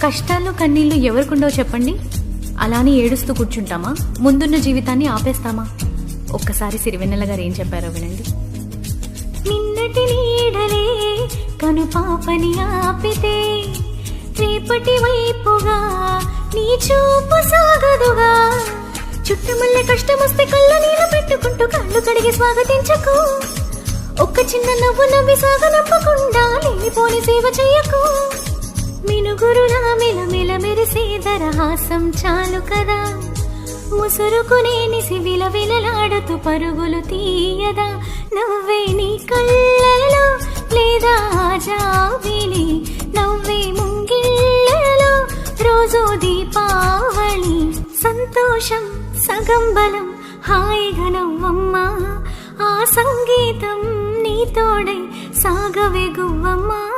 కష్టాలు కన్నీళ్లు ఎవరికుండో చెప్పండి. అలానే ఏడుస్తూ కూర్చుంటామా? ముందున్న జీవితాన్ని ఆపేస్తామా? ఒక్కసారి సిరివెన్నెల గారు ఏం చెప్పారో వినండి. నిన్నటి నీడలే కను పాపని ఆపితే రేపటి వైపుగా నీ చూపు సాగదుగా. చుట్టుముల్లే కష్టమొస్తే కళ్ళ నీళ్ళు పెట్టుకుంటూ కళ్ళు కడిగి స్వాగతించకు. ఒక్క చిన్న నవ్వు నవ్వి సాగనంపకుండా లేనిపోని సేవ చెయ్యకు. మినుగురులా మిలమిల మెరిసే దరహాసం చాలు కదా. ముసురుకునే నిసి విలవిలలాడుతూ పరుగులు తీయదా. నవ్వే నీ కళ్ళలో లేదా జాబిలి, నవ్వే ముంగిళ్ళలో రోజు దీపావళి. సంతోషం సగం బలం హాయిగా నవ్వమ్మా. ఆ సంగీతం నీ తోడై సాగవే గువ్వమ్మా.